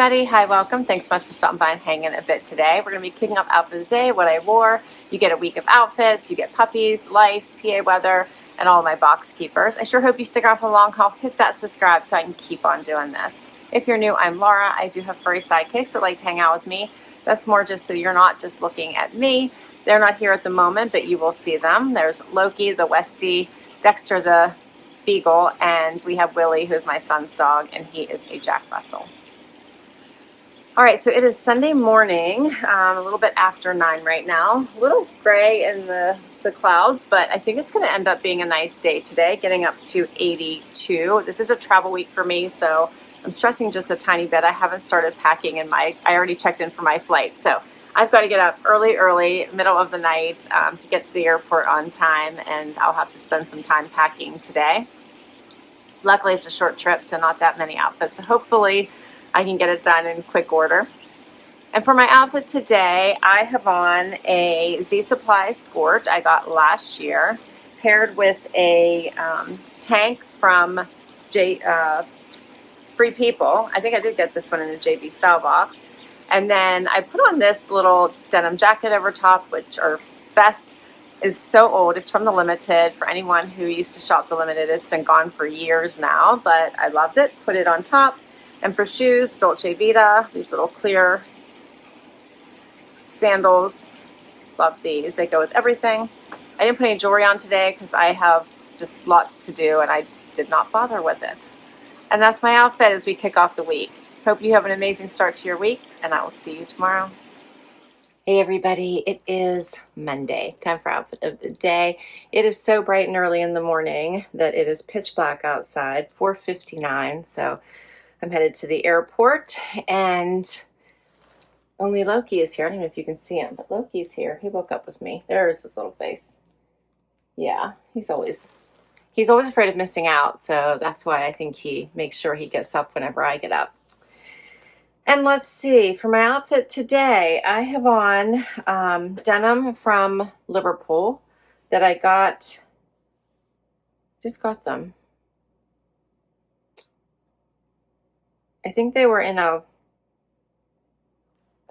everybody. Hi, welcome. Thanks so much for stopping by and hanging a bit today. We're going to be kicking off outfit of the day, what I wore. You get a week of outfits, you get puppies, life, PA weather, and all of my box keepers. I sure hope you stick around for the long haul. Hit that subscribe so I can keep on doing this. If you're new, I'm Laura. I do have furry sidekicks that like to hang out with me. That's more just so you're not just looking at me. They're not here at the moment, but you will see them. There's Loki, the Westie, Dexter, the Beagle, and we have Willie, who's my son's dog, and he is a Jack Russell. All right, so it is Sunday morning, a little bit after 9 right now. A little gray in the clouds, but I think it's going to end up being a nice day today, getting up to 82. This is a travel week for me, so I'm stressing just a tiny bit. I haven't started packing I already checked in for my flight, so I've got to get up early, middle of the night to get to the airport on time, and I'll have to spend some time packing today. Luckily, it's a short trip, so not that many outfits, so hopefully I can get it done in quick order. And for my outfit today, I have on a Z Supply Skort I got last year, paired with a tank from Free People. I think I did get this one in a JB style box. And then I put on this little denim jacket over top, or vest, is so old. It's from the Limited. For anyone who used to shop the Limited, it's been gone for years now, but I loved it. Put it on top. And for shoes, Dolce Vita, these little clear sandals. Love these. They go with everything. I didn't put any jewelry on today because I have just lots to do and I did not bother with it. And that's my outfit as we kick off the week. Hope you have an amazing start to your week, and I will see you tomorrow. Hey everybody, it is Monday. Time for outfit of the day. It is so bright and early in the morning that it is pitch black outside, 4:59, so I'm headed to the airport, and only Loki is here. I don't know if you can see him, but Loki's here. He woke up with me. There's his little face. Yeah, he's always afraid of missing out, so that's why I think he makes sure he gets up whenever I get up. And let's see, for my outfit today, I have on denim from Liverpool that I just got them. I think they were in a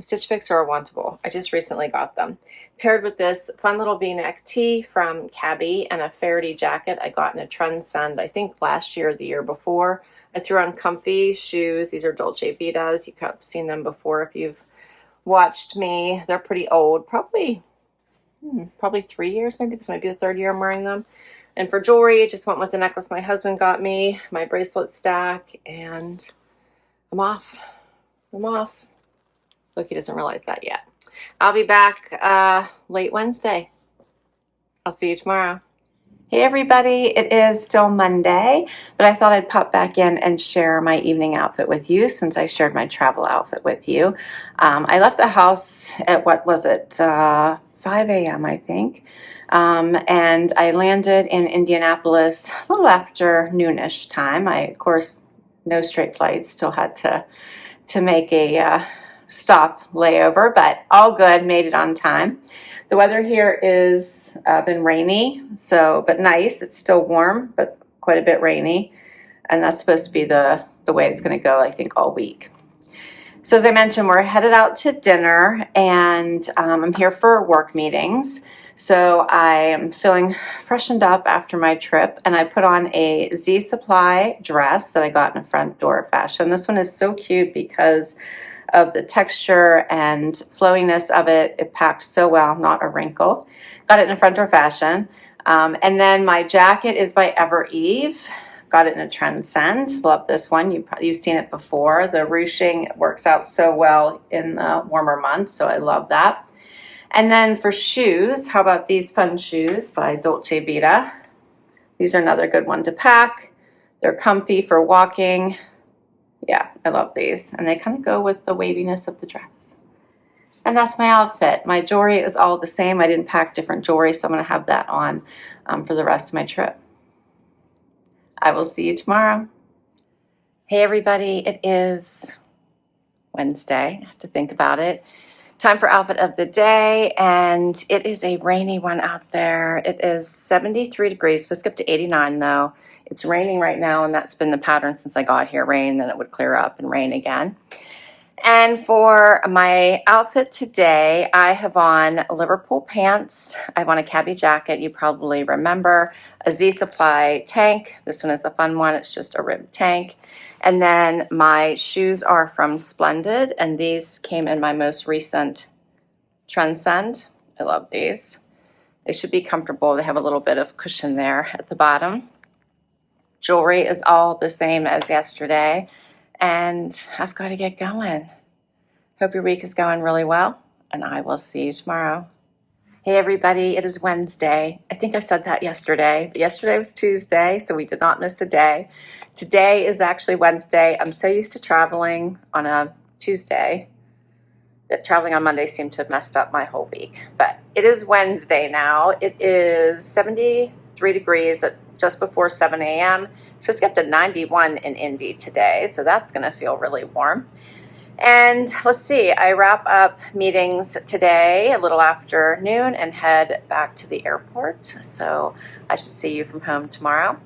Stitch Fix or a Wantable. I just recently got them. Paired with this fun little v-neck tee from Cabi and a Faherty jacket I got in a Trendsend, I think last year or the year before. I threw on comfy shoes. These are Dolce Vitas. You've seen them before if you've watched me. They're pretty old, probably 3 years maybe. This might be the third year I'm wearing them. And for jewelry, I just went with the necklace my husband got me, my bracelet stack, and I'm off. Loki doesn't realize that yet. I'll be back late Wednesday. I'll see you tomorrow. Hey everybody, it is still Monday, but I thought I'd pop back in and share my evening outfit with you since I shared my travel outfit with you. I left the house at, 5 a.m. I think, and I landed in Indianapolis a little after noonish time. Of course, no straight flights, still had to make a stop layover, but all good, made it on time. The weather here is been rainy, but nice. It's still warm, but quite a bit rainy, and that's supposed to be the way it's going to go, I think, all week. So as I mentioned, we're headed out to dinner, and I'm here for work meetings. So I am feeling freshened up after my trip, and I put on a Z Supply dress that I got in a front door fashion. This one is so cute because of the texture and flowiness of it. It packed so well, not a wrinkle. Got it in a front door fashion. And then my jacket is by Evereve. Got it in a Trendsend. Love this one. You've seen it before. The ruching works out so well in the warmer months, so I love that. And then for shoes, how about these fun shoes by Dolce Vita? These are another good one to pack. They're comfy for walking. Yeah, I love these. And they kind of go with the waviness of the dress. And that's my outfit. My jewelry is all the same. I didn't pack different jewelry, so I'm going to have that on for the rest of my trip. I will see you tomorrow. Hey everybody, it is Wednesday. I have to think about it. Time for outfit of the day, and it is a rainy one out there. It is 73 degrees, supposed to get up to 89 though. It's raining right now, and that's been the pattern since I got here. Rain, then it would clear up and rain again. And for my outfit today, I have on Liverpool pants. I have on a Cabi jacket, you probably remember, a Z Supply tank. This one is a fun one, it's just a ribbed tank. And then my shoes are from Splendid, and these came in my most recent Trendsend. I love these. They should be comfortable. They have a little bit of cushion there at the bottom. Jewelry is all the same as yesterday. And I've got to get going. Hope your week is going really well, and I will see you tomorrow. Hey everybody, it is Wednesday. I think I said that yesterday, but yesterday was Tuesday, so we did not miss a day. Today is actually Wednesday. I'm so used to traveling on a Tuesday that traveling on Monday seemed to have messed up my whole week. But it is Wednesday now. It is 73 degrees at just before 7 a.m. So it's up to 91 in Indy today, so that's going to feel really warm. And let's see, I wrap up meetings today a little after noon and head back to the airport. So I should see you from home tomorrow.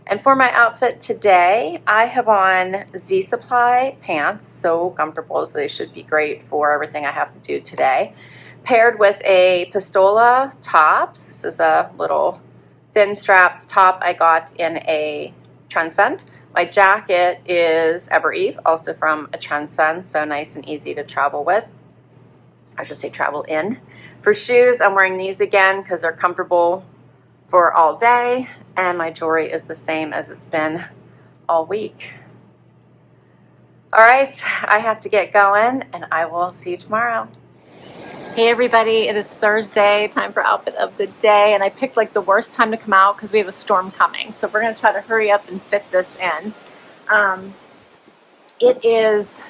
And for my outfit today, I have on Z Supply pants, so comfortable, so they should be great for everything I have to do today. Paired with a Pistola top. This is a little thin strapped top I got in a Trendsend. My jacket is Evereve, also from a Trendsend, so nice and easy to travel with. I should say travel in. For shoes, I'm wearing these again because they're comfortable for all day, and my jewelry is the same as it's been all week. All right, I have to get going, and I will see you tomorrow. Hey everybody, it is Thursday, time for outfit of the day, and I picked like the worst time to come out because we have a storm coming. So we're going to try to hurry up and fit this in. It is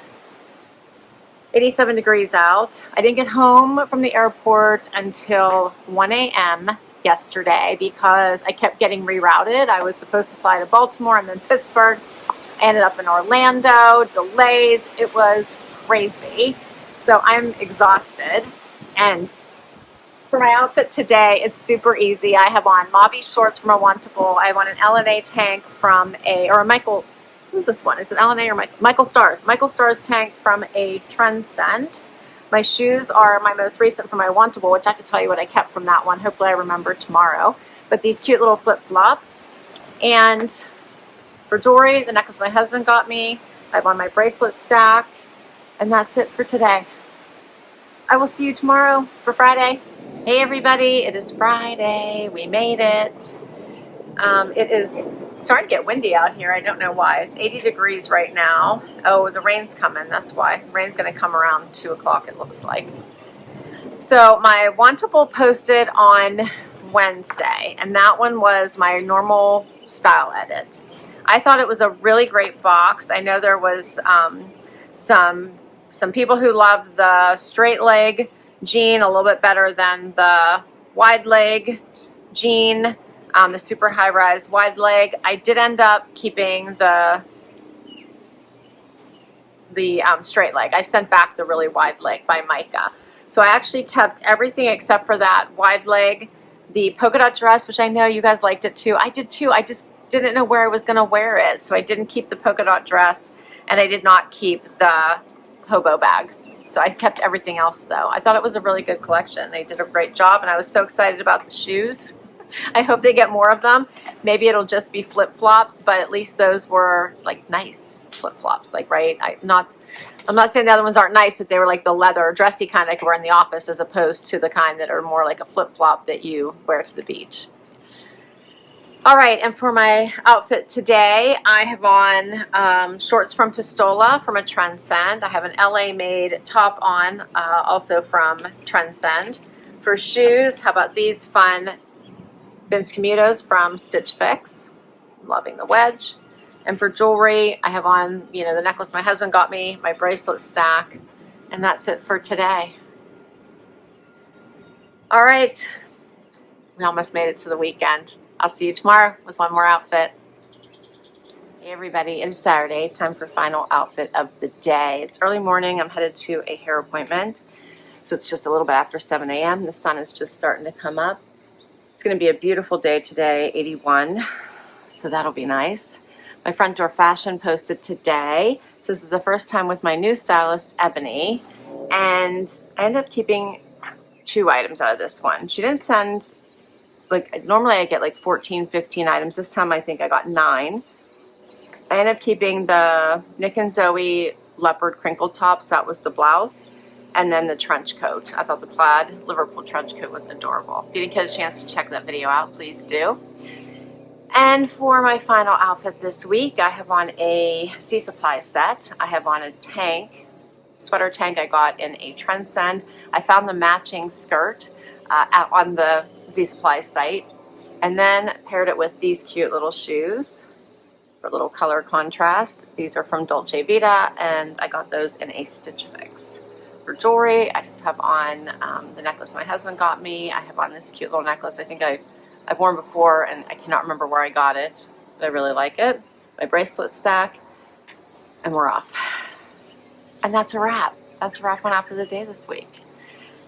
87 degrees out. I didn't get home from the airport until 1 a.m. yesterday because I kept getting rerouted. I was supposed to fly to Baltimore and then Pittsburgh. I ended up in Orlando, delays. It was crazy. So I'm exhausted. And for my outfit today, it's super easy. I have on Mavi shorts from a Wantable. I have on an LNA tank from who's this one? Is it LNA or Michael Stars? Michael Stars tank from a Trendsend. My shoes are my most recent from my Wantable, which I have to tell you what I kept from that one. Hopefully I remember tomorrow. But these cute little flip-flops. And for jewelry, the necklace my husband got me. I have on my bracelet stack. And that's it for today. I will see you tomorrow for Friday. Hey everybody, it is Friday. We made it. It is starting to get windy out here. I don't know why. It's 80 degrees right now. Oh, the rain's coming. That's why. Rain's going to come around 2 o'clock, it looks like. So my Wantable posted on Wednesday, and that one was my normal style edit. I thought it was a really great box. I know there was some people who loved the straight leg jean a little bit better than the wide leg jean, the super high rise wide leg. I did end up keeping the straight leg. I sent back the really wide leg by Micah. So I actually kept everything except for that wide leg, the polka dot dress, which I know you guys liked it too. I did too. I just didn't know where I was going to wear it. So I didn't keep the polka dot dress, and I did not keep the hobo bag. So I kept everything else though. I thought it was a really good collection. They did a great job, and I was so excited about the shoes. I hope they get more of them. Maybe it'll just be flip-flops, but at least those were like nice flip-flops, like, right? I'm not saying the other ones aren't nice, but they were like the leather dressy kind I could wear in the office, as opposed to the kind that are more like a flip-flop that you wear to the beach. All right, and for my outfit today, I have on shorts from Pistola from a Trendsend. I have an LA made top on, also from Trendsend. For shoes, how about these fun Vince Camutos from Stitch Fix? I'm loving the wedge. And for jewelry, I have on, the necklace my husband got me, my bracelet stack, and that's it for today. All right, we almost made it to the weekend. I'll see you tomorrow with one more outfit. Hey everybody, it is Saturday, time for final outfit of the day. It's early morning, I'm headed to a hair appointment. So it's just a little bit after 7 a.m. The sun is just starting to come up. It's gonna be a beautiful day today, 81, so that'll be nice. My front door fashion posted today So this is the first time with my new stylist, Ebony, and I ended up keeping 2 items out of this one. She didn't send, like, normally I get like 14, 15 items. This time I think I got 9. I ended up keeping the Nick and Zoe leopard crinkle tops. That was the blouse. And then the trench coat. I thought the plaid Liverpool trench coat was adorable. If you didn't get a chance to check that video out, please do. And for my final outfit this week, I have on a Sea Supply set. I have on a tank, sweater tank I got in a Trendsend. I found the matching skirt on the Sea Supply site, and then paired it with these cute little shoes for a little color contrast. These are from Dolce Vita, and I got those in a Stitch Fix. For jewelry, I just have on the necklace my husband got me. I have on this cute little necklace. I think I've worn before, and I cannot remember where I got it, but I really like it. My bracelet stack, and we're off. And that's a wrap. That's a wrap on Outfit of the Day this week.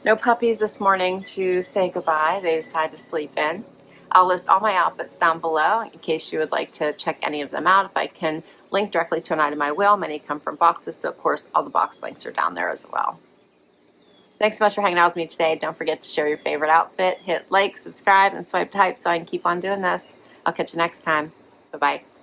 No puppies this morning to say goodbye. They decided to sleep in. I'll list all my outfits down below in case you would like to check any of them out. If I can link directly to an item I will. Many come from boxes, so of course all the box links are down there as well. Thanks so much for hanging out with me today. Don't forget to share your favorite outfit. Hit like, subscribe, and swipe type so I can keep on doing this. I'll catch you next time. Bye-bye.